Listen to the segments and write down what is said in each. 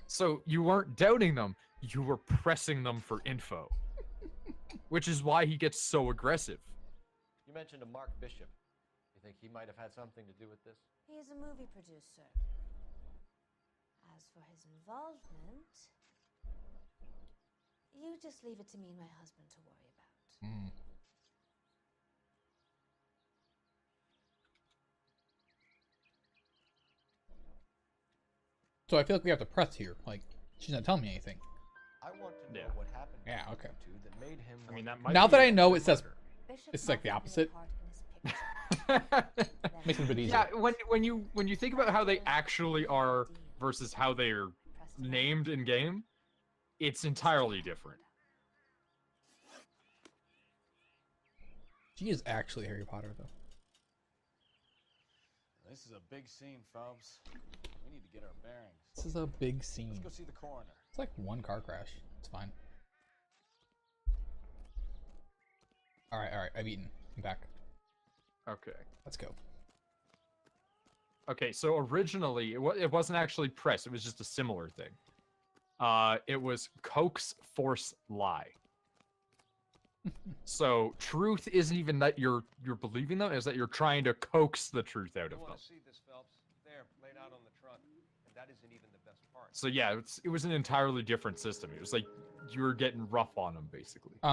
So you weren't doubting them, you were pressing them for info. Which is why he gets so aggressive. You mentioned a Mark Bishop. You think he might have had something to do with this? He is a movie producer. As for his involvement, you just leave it to me and my husband to worry about. Mm. So I feel like we have to press here. Like, she's not telling me anything. I want to know Yeah. what happened Yeah, to okay. you two that made him. I mean, that might Now be that I a know good it says murder. Bishop it's like the might play a opposite. part in his picture. Makes it a bit easier. Yeah, when you think about how they actually are versus how they're named in game, it's entirely different. She is actually Harry Potter, though. This is a big scene, Phelps. We need to get our bearings. This is a big scene. Let's go see the coroner. It's like one car crash. It's fine. All right. I've eaten. I'm back. Okay. Let's go. Okay, so originally it wasn't actually press, it was just a similar thing. It was coax, force, lie. So truth isn't even that you're believing them, is that you're trying to coax the truth out You of want them. to see this, Phelps? There, laid out on the truck, and that isn't even the best part. So yeah, it was an entirely different system. It was like you were getting rough on them, basically. They've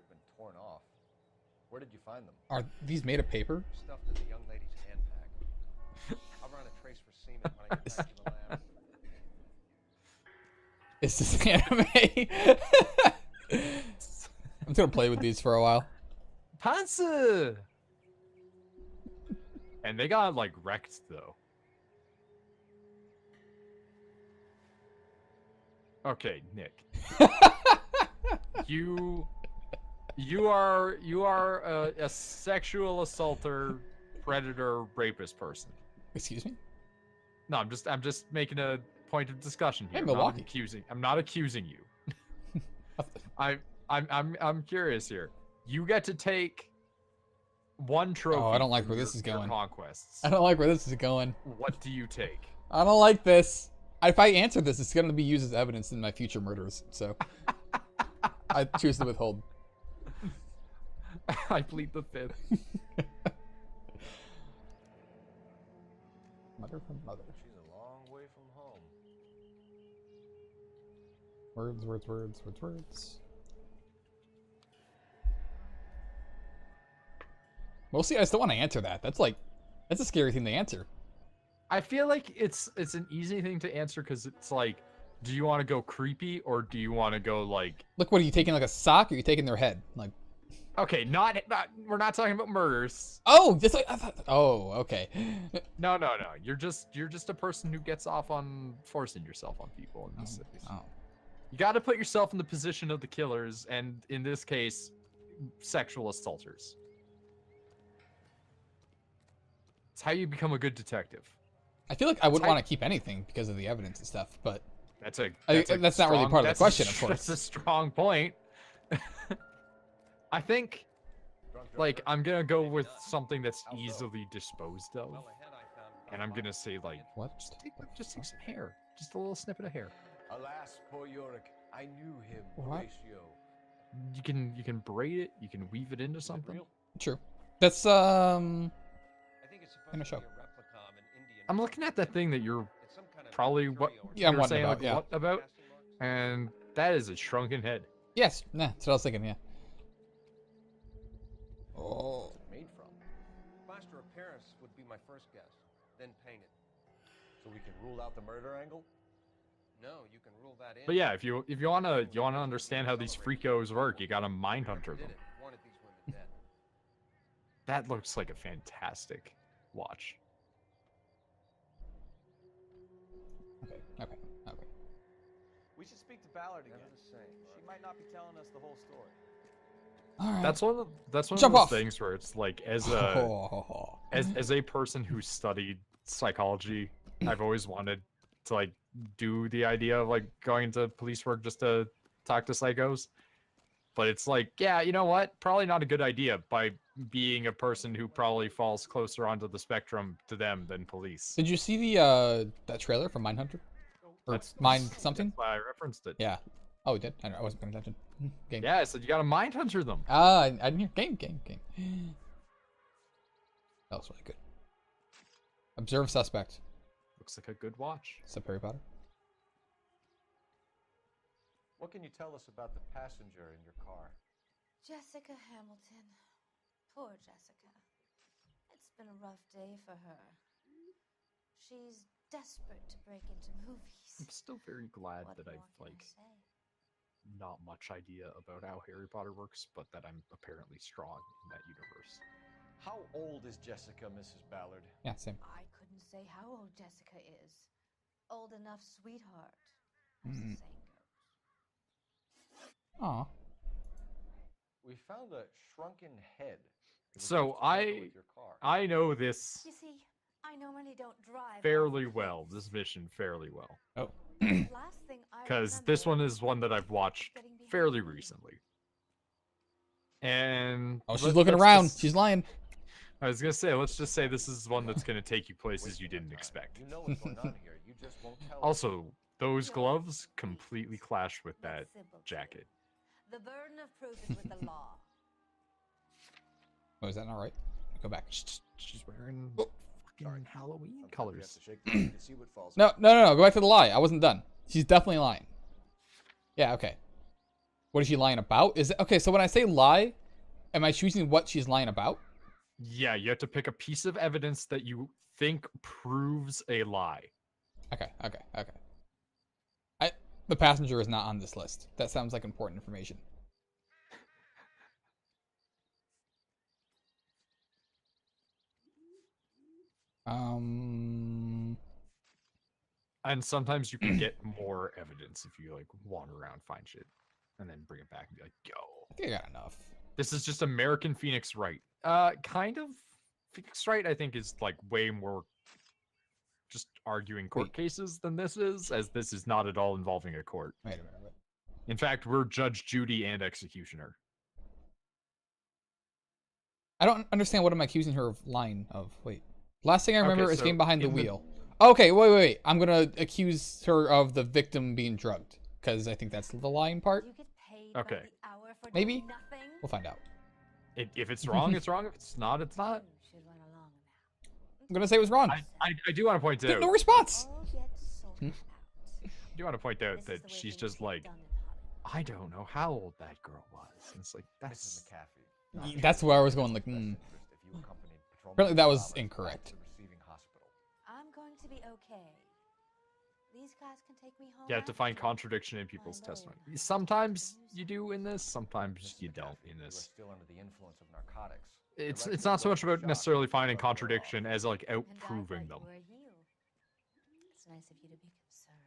been torn off. Where did you find them? Are these made of paper? Stuffed in the young lady's handbag. I'll run a trace for semen when I get back to the lab. Is this anime? I'm gonna play with these for a while. Panzer! And they got like wrecked though. Okay, Nick. You are a sexual assaulter, predator, rapist person. Excuse me? No, I'm just making a point of discussion here. Hey, I'm not Milwaukee. accusing. I'm not accusing you. I'm curious here. You get to take one trophy. Oh, I don't like from where this is your going. Conquests. I don't like where this is going. What do you take? I don't like this. If I answer this, it's going to be used as evidence in my future murders. So I choose to withhold. I plead the fifth. Mother from mother. She's a long way from home. Words. Mostly, I still want to answer that. That's a scary thing to answer. I feel like it's an easy thing to answer because it's like, do you want to go creepy or do you want to go like? Look, what are you taking? Like a sock? Or are you taking their head? Like. Okay, not we're not talking about murders. Oh, just like I thought. Oh, okay. No. You're just a person who gets off on forcing yourself on people in this case. Oh. You got to put yourself in the position of the killers, and in this case, sexual assaulters. It's how you become a good detective. I feel like I wouldn't want to keep anything because of the evidence and stuff, but That's not really part of the question, of course. That's a strong point. I think, like, I'm gonna go with something that's easily disposed of, and I'm gonna say like, What? Just take some hair, just a little snippet of hair. Alas, poor Yorick. I knew him, What? Horatio. You can braid it, you can weave it into something. True. That's I think it's supposed In a to show. be a replica of an Indian. I'm looking at that thing that you're It's some kind of probably what tree or Yeah, I'm you're wondering saying about, like yeah. what about, and that is a shrunken head. yes. Nah, that's what I was thinking. Yeah. Oh. made from. Plaster of Paris would be my first guess, then painted. So we can rule out the murder angle? No, you can rule that in. But yeah, if you wanna understand how these freakos work, you gotta mindhunter Did them. it. Wanted these women dead. That looks like a fantastic watch. Okay. We should speak to Ballard again. Never the same. She might not be telling us the whole story. All right. That's one of Jump those off. things where it's like as a person who studied psychology, I've always wanted to like do the idea of like going into police work just to talk to psychos. But it's like, yeah, you know what? Probably not a good idea by being a person who probably falls closer onto the spectrum to them than police. Did you see the that trailer from Mindhunter? Or Mind something? That's why I referenced it. Yeah. Oh, we did? I wasn't paying attention. Game. Yeah, I said you gotta Mindhunter them. Ah, I didn't hear. Game. That was really good. Observe suspect. Looks like a good watch. Sup, Harry Potter? What can you tell us about the passenger in your car? Jessica Hamilton. Poor Jessica. It's been a rough day for her. She's desperate to break into movies. I'm still very glad What that more I've can I like say? not much idea about how Harry Potter works, but that I'm apparently strong in that universe. How old is Jessica, Mrs. Ballard? Yeah, same. I couldn't say how old Jessica is. Old enough, sweetheart, as the saying goes. Aw. We found a shrunken head. It was So used to tamper with your car. I know this You see, I normally don't drive fairly off well, cliffs. this mission fairly well. Oh. Last thing I Because this one remember is one that I've watched getting behind fairly the wheel. recently. And Oh, she's let- looking let's around. just- She's lying. I was gonna say, let's just say this is one that's gonna take you places you Wasting our didn't time. expect. You know what's going on here. You just won't tell us. Also, those gloves completely clash with But that Sybil did. jacket. The burden of proof is with the law. Oh, is that not right? Go back. She's wearing Oh. fucking Halloween Sometimes you have colors. to shake the tree to see what falls. No. Go back to the lie. I wasn't done. She's definitely lying. Yeah, okay. What is she lying about? Is it okay, so when I say lie, am I choosing what she's lying about? Yeah, you have to pick a piece of evidence that you think proves a lie. Okay. The passenger is not on this list. That sounds like important information. And sometimes you can get more evidence if you like wander around, find shit, and then bring it back and be like, yo, I think I got enough. this is just American Phoenix Wright. Kind of. Phoenix Wright, I think, is like way more just arguing court Wait. cases than this is, as this is not at all involving a court. Wait a minute. In fact, we're Judge Judy and executioner. I don't understand what I'm accusing her of lying of. Wait. Last thing I remember is so being behind the in the- wheel. Okay, wait. I'm gonna accuse her of the victim being drugged. Because I think that's the lying part. You get paid by Okay. the hour for Maybe. doing nothing. We'll find out. If it's wrong, it's wrong. If it's not, it's not. You should run along now. I'm gonna say it was wrong. I do want to point out. No response. All get sorted out. I do want to point out This is that the way she's things just get like, done in Hollywood. I don't know how old that girl was. And it's like, Mrs. that's McAfee. That's where I was going, like, Best interest if you accompanied Patrolman Apparently that was Gonzalez incorrect. to the receiving hospital. I'm going to be okay. These guys can take me home. you have to find after. contradiction in people's lawyer testimony. knows Sometimes how to you use do in this, sometimes Mrs. you don't McAfee, in you are this. still under the influence of narcotics. It's Your it's legs not are so much going about shock necessarily if you finding don't go off. contradiction as like And I outproving thought them. you were healed. It's nice of you to be concerned.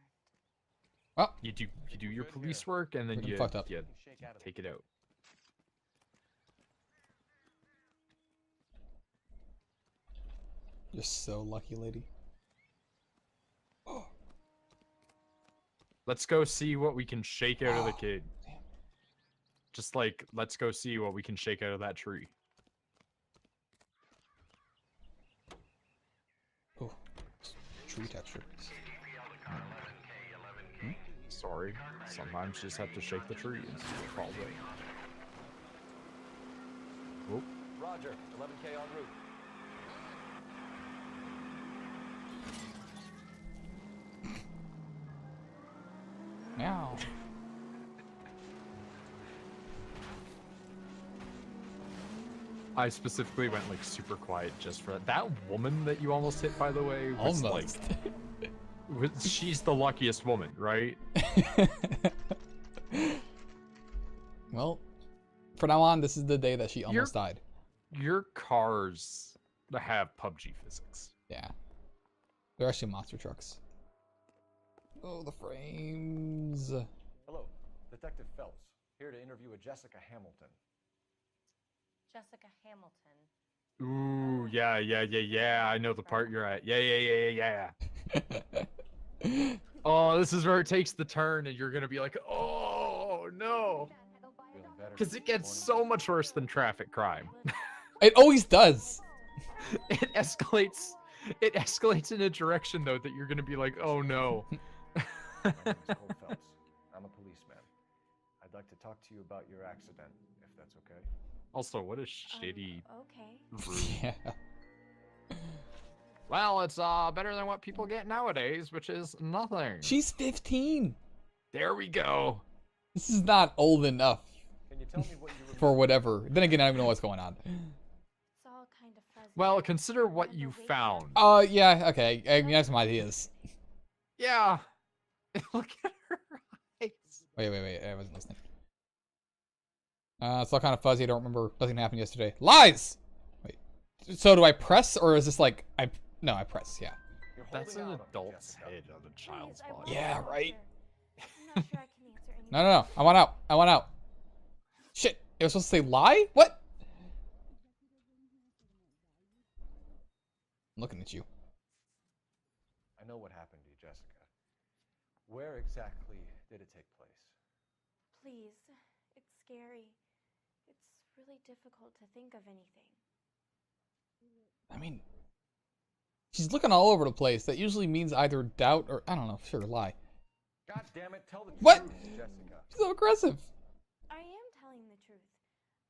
Well, You do your Good police here. work and then Freaking you fucked up. you You shake out of take it out. you're so lucky, lady. Let's go see what we can shake out of the Oh, kid. damn. Just like, let's go see what we can shake out of that tree. Oh, tree texture. Sorry, sometimes you just have to shake the tree and see what falls out. Oh, Roger, 11K en route. Meow. I specifically went like super quiet just for that. That woman that you almost hit, by the way, was Almost. she's the luckiest woman, right? Well, from now on, this is the day that she almost died. Your cars have PUBG physics. Yeah. They're actually monster trucks. Oh, the frames. Hello, Detective Phelps, here to interview a Jessica Hamilton. Jessica Hamilton. Ooh, yeah. I know the part you're at. Yeah. Oh, this is where it takes the turn, and you're gonna be like, oh no. Feeling better Because than it gets morning so wood. much worse than traffic crime. It always does. It escalates. It escalates in a direction though that you're gonna be like, oh no. My name is Cole Phelps. I'm a policeman. I'd like to talk to you about your accident, if that's okay. Also, what a shitty Okay. room. Yeah. Well, it's better than what people get nowadays, which is nothing. She's 15. There we go. This is not old enough Can you tell me what you remember? for whatever. Then again, I don't even know what's going on. It's all kind of fuzzy. Well, consider what you Remember found. Yeah, okay. I have some ideas. Yeah. Look at her eyes. Wait. I wasn't listening. It's all kind of fuzzy. I don't remember. Nothing happened yesterday. Lies! Wait. So do I press, or is this like... No, I press, yeah. You're That's holding an out on me, adult's Jessica. head on a child's Please, I body. want Yeah, to right. answer. I'm not sure I can answer any No. I want out. I want out. Shit. It was supposed to say lie? What? I'm looking at you. I know what happened to you, Jessica. Where exactly did it take place? Please, it's scary. It's really difficult to think of anything. I mean... She's looking all over the place. That usually means either doubt or... I don't know. Sure, lie. God damn it, tell the What? truth, Jessica. She's so aggressive. I am telling the truth.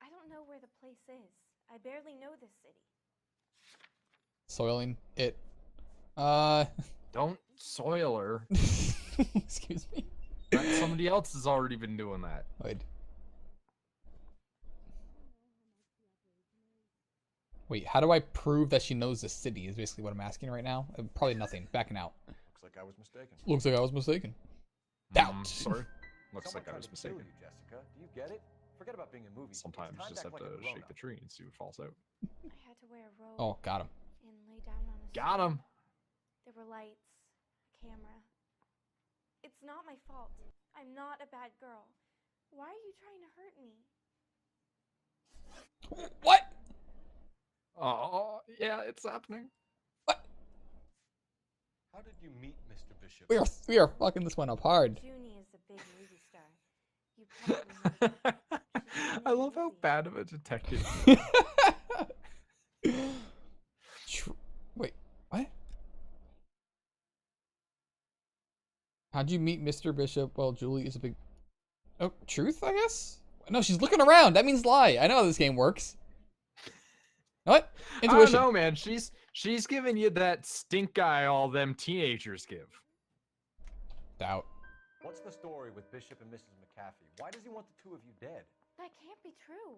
I don't know where the place is. I barely know this city. Soiling it. Don't soil her. Excuse me. Somebody else has already been doing that. Wait, how do I prove that she knows the city is basically what I'm asking right now. Probably nothing. Backing out. Looks like I was mistaken. Looks like I was mistaken. Doubt. Sorry. Looks Someone like I tried was to mistaken. kill you, Jessica. Do you get it? Forget about being in movies. Sometimes you just have to shake the tree and see what falls out. I had to wear a robe Oh, got him. and lay down on a Got stool. him. There were lights, a camera. It's not my fault. I'm not a bad girl. Why are you trying to hurt me? What? Oh, yeah, it's happening. How did you meet Mr. Bishop? We are fucking this one up hard. Junie is a big movie star. You probably know her. She's I in love how Mysti. bad of a detective. Wait, what? How'd you meet Mr. Bishop? Well, Julie is a big... Oh, truth, I guess? No, she's looking around. That means lie. I know how this game works. What? I don't Intuition. know, man. She's giving you that stink eye all them teenagers give. Doubt. What's the story with Bishop and Mrs. McAfee? Why does he want the two of you dead? That can't be true.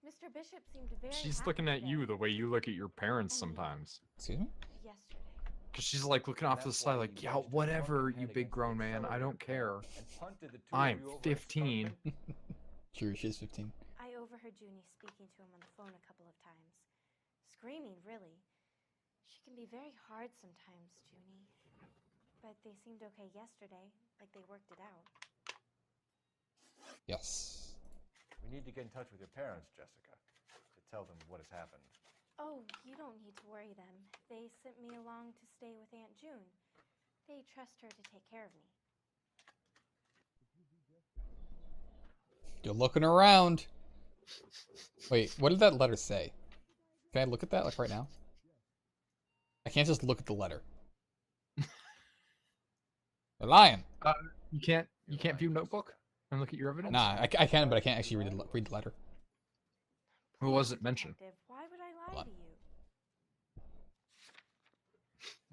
Mr. Bishop seemed very She's happy looking at today. you the way you look at your parents sometimes. Excuse me? Yesterday. Cause she's like looking off to the That's side why like, he yeah, wedged his whatever, drunken you head big against grown the man. I accelerator don't care. and punted the two I'm of you over a 15. escarpment. Sure, she's 15. I overheard Junie speaking to him on the phone a couple of times. Screaming, really. She can be very hard sometimes, Junie. But they seemed okay yesterday, like they worked it out. Yes. We need to get in touch with your parents, Jessica, to tell them what has happened. Oh, you don't need to worry them. They sent me along to stay with Aunt June. They trust her to take care of me. You're looking around. Wait, what did that letter say? Can I look at that, like, right now? I can't just look at the letter. They're lying. You can't view notebook and look at your evidence. Nah, I can, but I can't actually read the letter. Who was Please, it mentioned? Detective, why would I lie Hold to on.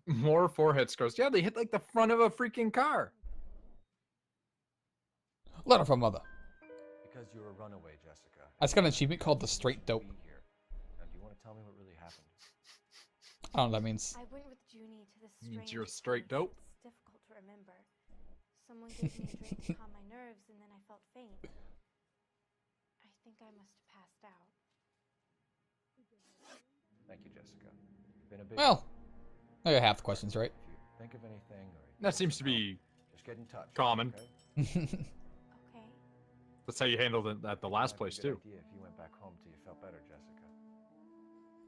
you? More forehead scars. Yeah, they hit like the front of a freaking car. Letter from mother. Because you're a runaway, Jessica. I just got an achievement called the straight dope. Be here. Now, do you want to tell me what really happened? I don't know what that means. I went with Junie to this Means strange you're straight place. dope? It's difficult to remember. Someone gave me a drink to calm my nerves, and then I felt faint. I think I must have passed out. Thank you, Jessica. You've been a big Well, I got half the questions right. If you think of anything or you That need seems to some help, be just get in touch. common. Okay? Okay. That's how you handled it at the last Might be a place good too. idea if you went back home till you felt better, Jessica.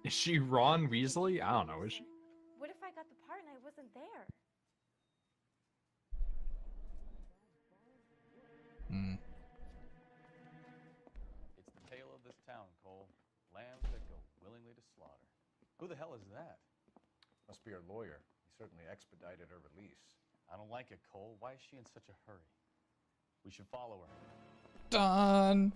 Is she Ron Weasley? I don't know. Is she? What if I got the part and I wasn't there? Who the hell is that? Must be her lawyer. He certainly expedited her release. I don't like it, Cole. Why is she in such a hurry? We should follow her. Done.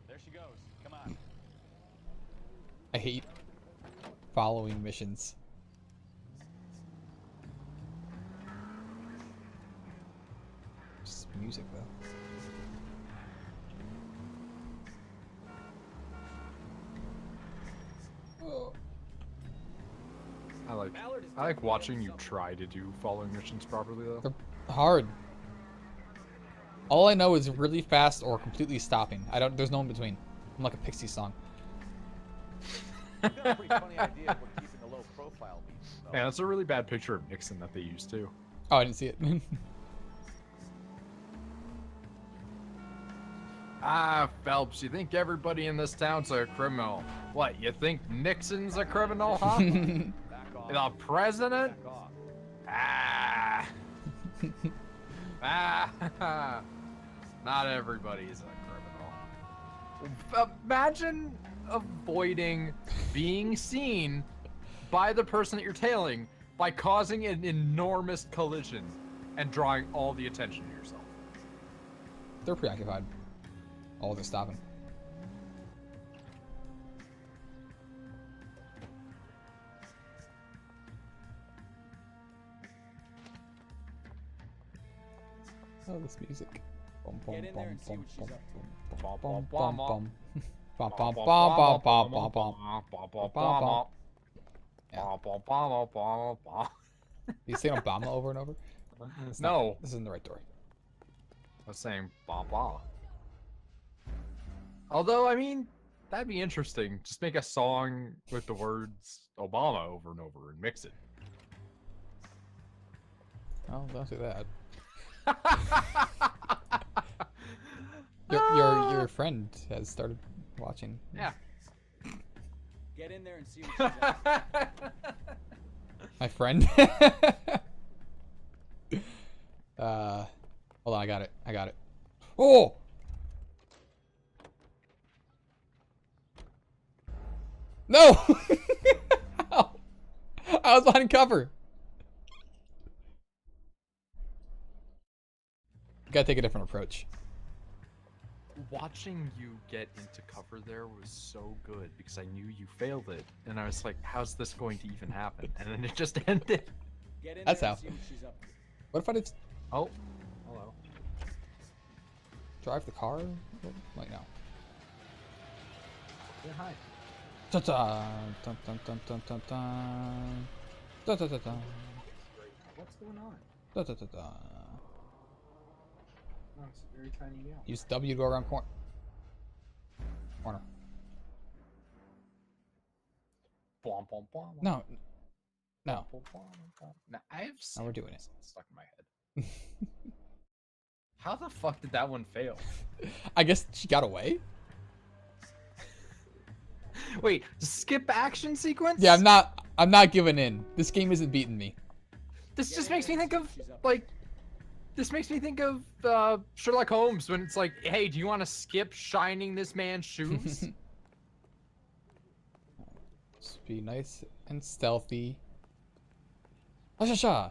There she goes. Come on. I hate following missions. Just music though. Oh. I like watching you try to do following missions properly though. They're hard. All I know is really fast or completely stopping. There's no in between. I'm like a Pixie song. I've got a pretty funny idea of what keeping a low profile means. though. Yeah, that's a really bad picture of Nixon that they used too. Oh, I didn't see it. Ah, Phelps, you think everybody in this town's a criminal? What, you think Nixon's a criminal, huh? Back off. The president? Back off. Ah. Ah. Not everybody's a criminal. Imagine avoiding being seen by the person that you're tailing by causing an enormous collision and drawing all the attention to yourself. They're preoccupied. Oh, they're stopping. Oh, this music. Bum, bum, Get in there and see what she's up to. bum, bum, bum, bum. Bum, bum, bum, bum, bum, bum, bum. You say Obama over and over? It's not- No, This isn't the right door. I was saying bah bah. Although, I mean, that'd be interesting. Just make a song with the words Obama over and over and mix it. Oh, don't do that. Your friend has started watching. Yeah. Get in there and see what she's up to. My friend. Hold on, I got it. Oh! No! Ow. I was behind cover. Gotta take a different approach. Watching you get into cover there was so good because I knew you failed it, and I was like, "How's this going to even happen?" And then it just ended. Get in That's there how. and see what she's up to. What if I did Oh, hello. drive the car? Like no. Yeah, hi. Dun dun dun dun dun dun dun dun dun dun dun What's going on? dun dun dun dun. Oh, it's a very tiny gal. Use W to go around corner. Blom, blom, blom, No. No. blom, blom, blom. Now, I have Now we're doing it. stuck in my head. How the fuck did that one fail? I guess she got away? Wait, skip action sequence? Yeah, I'm not giving in. This game isn't beating me. This just makes me think of like Sherlock Holmes when it's like, hey, do you want to skip shining this man's shoes? Just be nice and stealthy. Sha.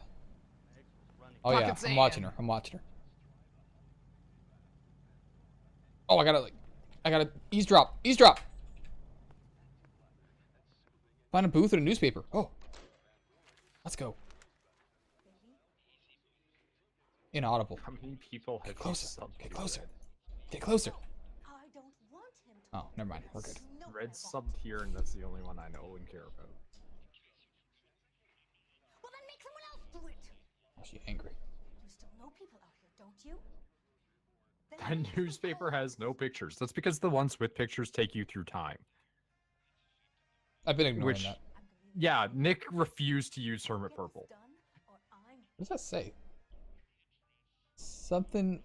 Oh yeah, Pocket I'm watching sand. her. Oh, I gotta eavesdrop. Find a booth at a newspaper. Oh, let's go. Inaudible. How many people have Get closer. you subbed Get to closer. Red? Get closer. I don't want him to. Oh, never mind. We're good. No, Red I won't. subbed here, and that's the only one I know and care about. Well, then make someone else do it. Oh, she's angry. You still know people out here, don't you? Then That make them newspaper go. has no pictures. That's because the ones with pictures take you through time. I've been ignoring Which- that. I'm gonna leave Yeah, Nick refused to use Hermit Get this Purple. done, or I'm What does that say? Something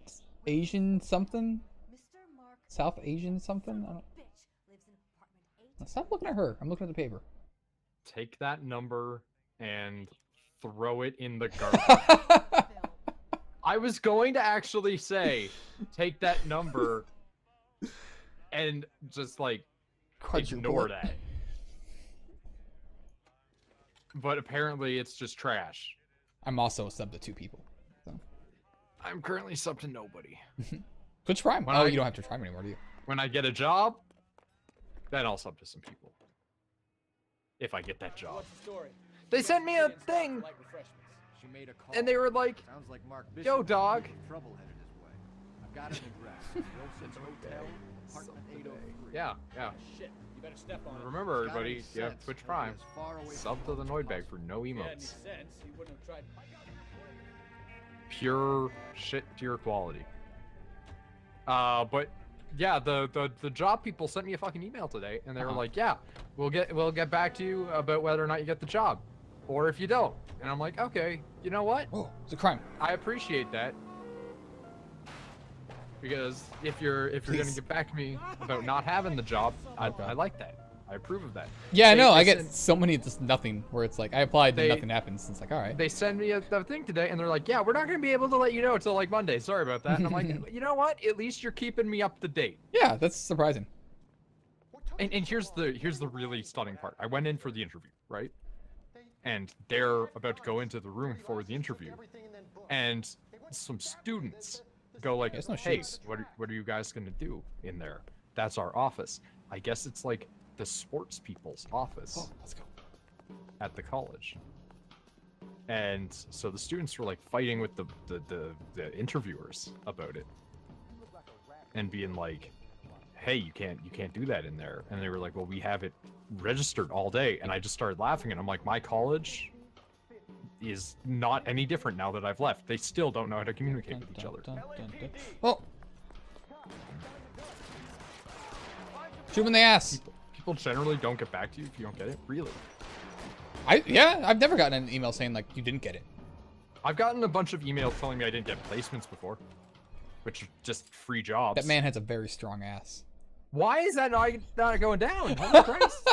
Asian something? Mr. Mark. South Asian something? I don't... Bitch lives in apartment 8. Stop looking at her. I'm looking at the paper. Take that number and throw it in the garbage. Phil. I I was going to actually say, take that number and just like ignore that. But apparently it's just trash. I'm also a sub to 2 people. So. I'm currently sub to nobody. Twitch Prime. When Oh, you don't have to Prime anymore, do you? When I get a job, then I'll sub to some people. If I get that job. They sent me a thing, and they were like, "Yo, dog." Yeah. Shit, you better step on it. Remember, everybody, you have Twitch Prime. Sub to the Noid bag for no emotes. He wouldn't have tried. Pure shit tier quality. But yeah, the job people sent me a fucking email today, and they were like, "Yeah, we'll get back to you about whether or not you get the job, or if you don't." And I'm like, "Okay, you know what? Oh, it's a crime. I appreciate that, because if you're gonna get back to me about not having the job, I like that. I approve of that." Yeah, I know. I get so many just nothing where it's like I applied and nothing happens. It's like, all right. They send me a thing today, and they're like, "Yeah, we're not gonna be able to let you know until like Monday. Sorry about that." And I'm like, "You know what? At least you're keeping me up to date." Yeah, that's surprising. And here's the really stunning part. I went in for the interview, right? And they're about to go into the room for the interview, and some students go like, There's no "Hey, shoes. what are you guys gonna do in there? That's our office. I guess it's like the sports people's office Oh, let's go. at the college." And so the students were like fighting with the interviewers about it, and being like, "Hey, you can't do that in there." And they were like, "Well, we have it registered all day." And I just started laughing, and I'm like, my college is not any different now that I've left. They still don't know how to communicate with each other. Oh. Shoot him in the ass. People generally don't get back to you if you don't get it. Really? Yeah, I've never gotten an email saying like you didn't get it. I've gotten a bunch of emails telling me I didn't get placements before, which are just free jobs. That man has a very strong ass. Why is that not going down? Holy Christ.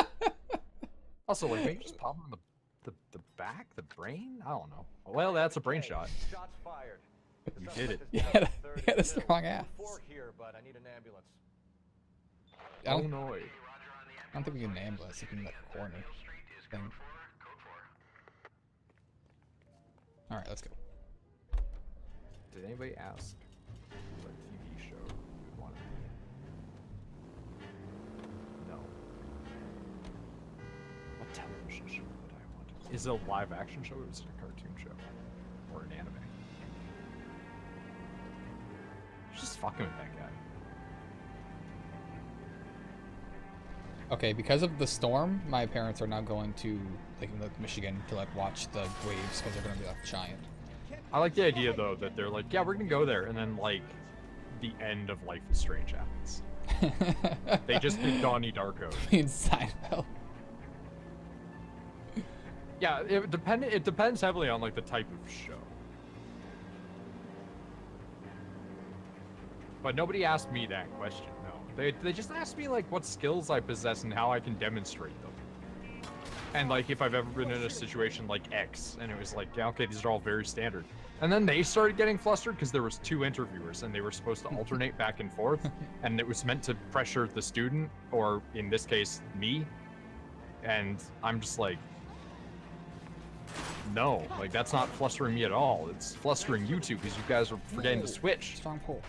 Also, like, maybe just pop him in the back, the brain? I don't know. Well, that's a brain shot. Shots fired. You did it. He had a strong ass. Here, but I need an ambulance. I Oh, don't, no. I don't think we get an ambulance. We can like a corner thing. All right, let's go. Did anybody ask what TV show you would want to be in? No. What television show would I want to be? Is it a live action show or is it a cartoon show? Or an anime? Just fucking with that guy. Okay, because of the storm, my parents are now going to like Michigan to like watch the waves because they're gonna be like giant. I like the idea though that they're like, yeah, we're gonna go there, and then like the end of Life is Strange happens. They just did Donnie Darko. In Seinfeld. Yeah, it depends heavily on like the type of show. But nobody asked me that question. No, they just asked me like what skills I possess and how I can demonstrate them. And like if I've ever been in a situation like X, and it was like, yeah, okay, these are all very standard. And then they started getting flustered because there was 2 interviewers and they were supposed to alternate back and forth, and it was meant to pressure the student, or in this case, me. And I'm just like, no, like that's not flustering me at all. It's flustering you two because you guys are forgetting to switch. Strong pull.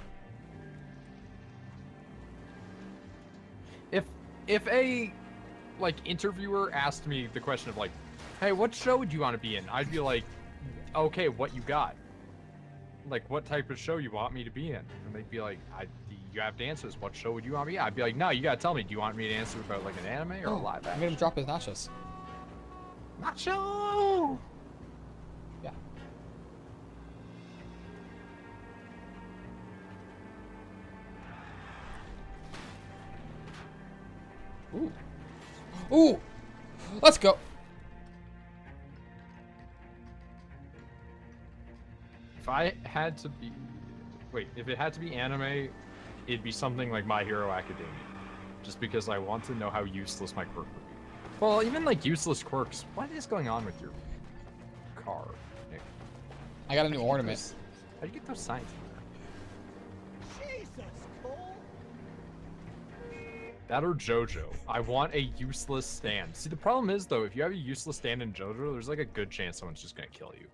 If a like interviewer asked me the question of like, hey, what show would you want to be in? I'd be like, okay, what you got? Like, what type of show you want me to be in? And they'd be like, you have to answer this. What show would you want me in? I'd be like, no, you gotta tell me. Do you want me to answer about like an anime or a live I action? made him drop his nachos. Nacho! Yeah. Ooh. Ooh! Let's go! If I had to be... Wait, if it had to be anime, it'd be something like My Hero Academia. Just because I want to know how useless my quirk would be. Well, even like useless quirks, what is going on with your car, Nick? I got a new ornament. How'd you get those signs in there? Jesus, Cole! That or JoJo. I want a useless stand. See, the problem is, though, if you have a useless stand in JoJo, there's like a good chance someone's just gonna kill you.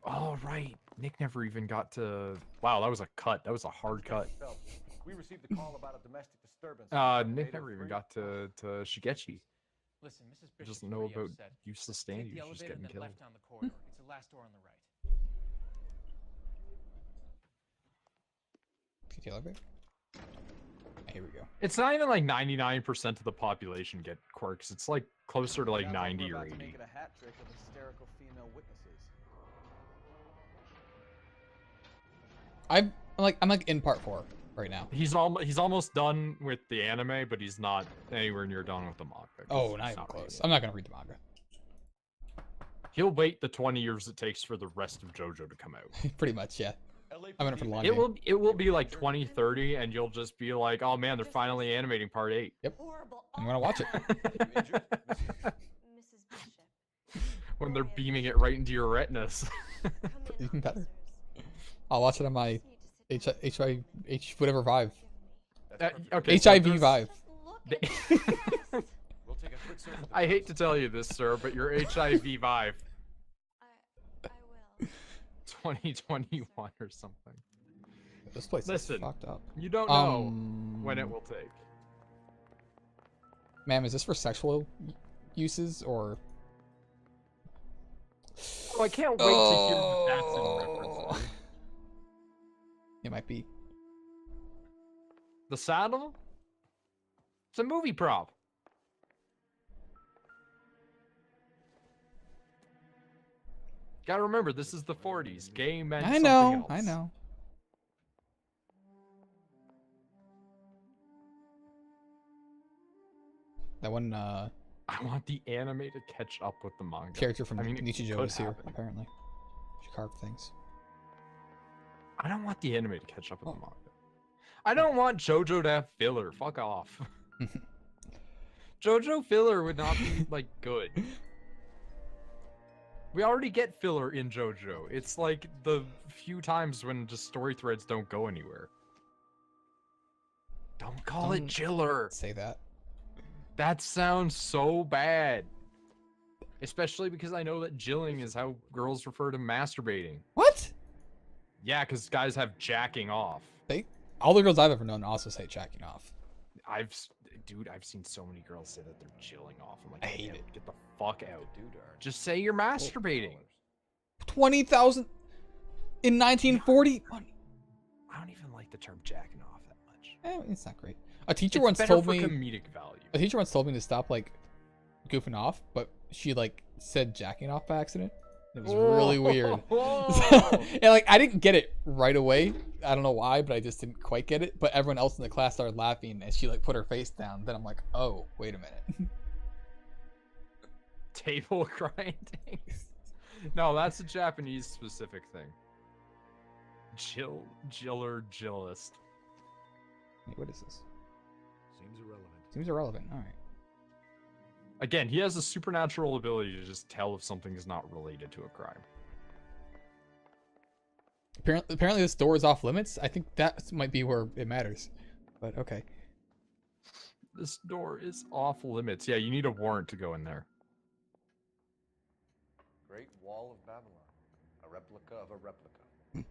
Oh, right. Nick never even got to... Wow, that was a cut. That was a hard cut. Phelps, we received a call about a domestic disturbance. Nick never even got to Shigechi. Listen, Mrs. He Bishop's doesn't know pretty about upset. useless stand Take the users elevator getting and then killed. left down the corridor. It's the last door on the right. Take the elevator. Here we go. It's not even like 99% of the population get quirks. It's like closer to like Sounds like 90 we're or about to 80. make it a hat trick of hysterical female witnesses. I'm like in part 4 right now. He's almost done with the anime, but he's not anywhere near done with the manga. 'cause Oh, he's not even reading close. it. I'm not gonna read the manga. He'll wait the 20 years it takes for the rest of JoJo to come out. Pretty much, yeah. I'm in it for the long It game. will be like 2030, and you'll just be like, oh man, they're finally animating part 8. Horrible. I'm gonna watch it. Mrs. Bishop. When they're beaming it right into your retinas. Come in, Even better. officers. I'll watch it on my Just need to sit down. whatever Vive. Okay, so HIV there's- Vive. Just look The- at me fast. We'll take a quick search of the I hate premises. to tell you this, sir, but your HIV Vive I will. 2021 or something. This place Listen. is fucked up. You don't know when it will take. Ma'am, is this for sexual uses or? Oh, I can't wait to hear what that's in reference to. It might be. The saddle? It's a movie prop. Gotta remember, this is the 40s. Gay meant I something know. else. I know. That one I want the anime to catch up with the manga. character from I mean, it Nichijou could is here, happen. apparently. She carved things. I don't want the anime to catch up with Oh. the manga. I don't want JoJo to have filler. Fuck off. JoJo filler would not be like good. We already get filler in JoJo. It's like the few times when just story threads don't go anywhere. Don't call it Don't chiller. Say that. That sounds so bad. Especially because I know that jilling is how girls refer to masturbating. What? Yeah, because guys have jacking off. All the girls I've ever known also say jacking off. Dude, I've seen so many girls say that they're chilling off. I'm like, I hate "Man, it. Get the fuck out. Dude, earn Just say you're masturbating. 20,000 in 1940. I don't even like the term jacking off that much. It's not great. A teacher It's once better told for me. comedic value. A teacher once told me to stop like goofing off, but she like said jacking off by accident. It was really weird. And like I didn't get it right away. I don't know why, but I just didn't quite get it. But everyone else in the class started laughing, and she like put her face down. Then I'm like, oh, wait a minute. Table grinding. No, that's a Japanese specific thing. Jiller, jillist. Wait, what is this? Seems irrelevant. Seems irrelevant. All right. Again, he has a supernatural ability to just tell if something is not related to a crime. Apparently this door is off limits. I think that might be where it matters. But okay. This door is off limits. Yeah, you need a warrant to go in there. Great Wall of Babylon. A replica of a replica.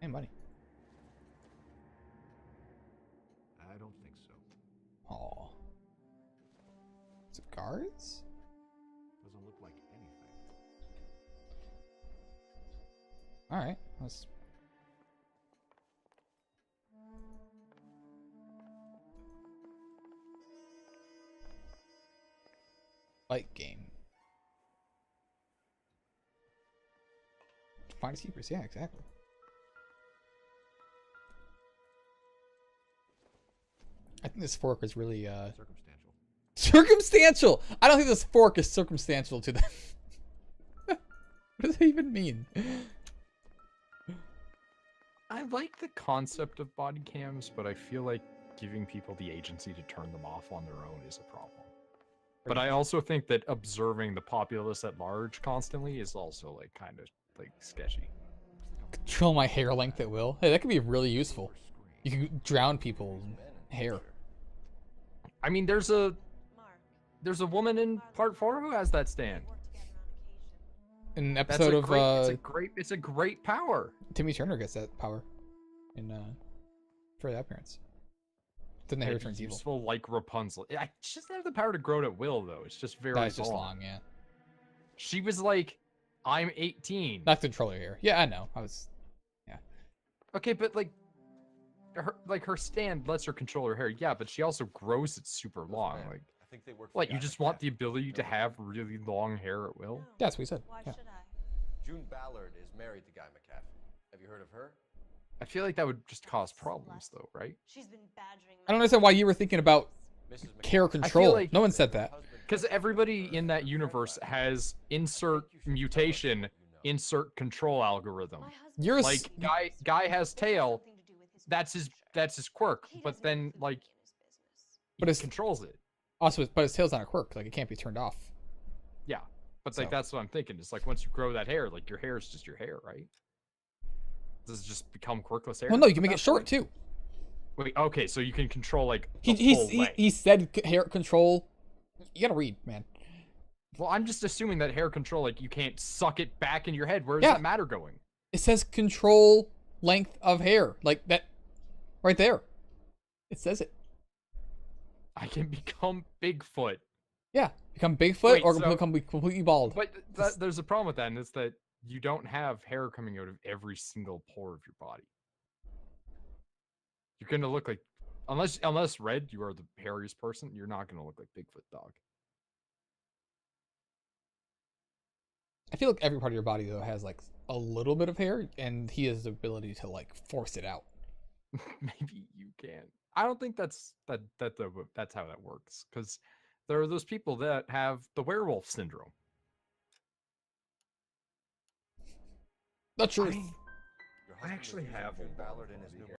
Hey, money. I don't think so. Aw. Is it guards? Doesn't look like anything. Alright. Let's... Fight game. Finders keepers, yeah, exactly. I think this fork is really Circumstantial. circumstantial. I don't think this fork is circumstantial to them. What does that even mean? I like the concept of body cams, but I feel like giving people the agency to turn them off on their own is a problem. But I also think that observing the populace at large constantly is also like kind of like sketchy. Control my hair length at will. Hey, that could be really useful. You can drown people's hair. I mean, there's a woman in part 4 who has that stand. An That's episode a of great, it's a great power. Timmy Turner gets that power in for that appearance. Then the hair It's turns evil. useful like Rapunzel. She doesn't have the power to grow it at will though. It's just very That's just long, yeah. She was like, I'm 18. Not to control your hair. Yeah, I know. Okay, but like her stand lets her control her hair. Yeah, but she also grows it super long. Man, Like, I think they work for what, you Guy just want McCaffrey. the ability to No, have really long hair at will? That's what we said. Why Yeah. should I? June Ballard is married to Guy McCaffrey. Have you heard of her? I feel like that would just cause problems though, right? She's been badgering I don't understand why you were thinking about Mrs. hair McCaffrey. control. like- No one said that. Because everybody in that universe has insert mutation, insert control algorithm. You're a Like guy has tail. That's his quirk. But then like But he it's- controls it. Also, but his tail's not a quirk. Like, it can't be turned off. Yeah. But like So- that's what I'm thinking. It's like once you grow that hair, like your hair is just your hair, right? Does it just become quirkless hair? Well, no, you at can make that it short point? too. Wait, okay, so you can control like He the full length. he said hair control. You gotta read, man. Well, I'm just assuming that hair control, like you can't suck it back in your head. Where does Yeah. that matter going? It says control length of hair, like that, right there. It says it. I can become Bigfoot. Yeah, become Bigfoot Wait, or so- become completely bald. But there's a problem with that, and it's that you don't have hair coming out of every single pore of your body. You're gonna look like, unless Red, you are the hairiest person, you're not gonna look like Bigfoot, dog. I feel like every part of your body though has like a little bit of hair, and he has the ability to like force it out. Maybe you can. I don't think that's how that works, because there are those people that have the werewolf syndrome. The truth. Your husband actually is using have June one. Ballard in his new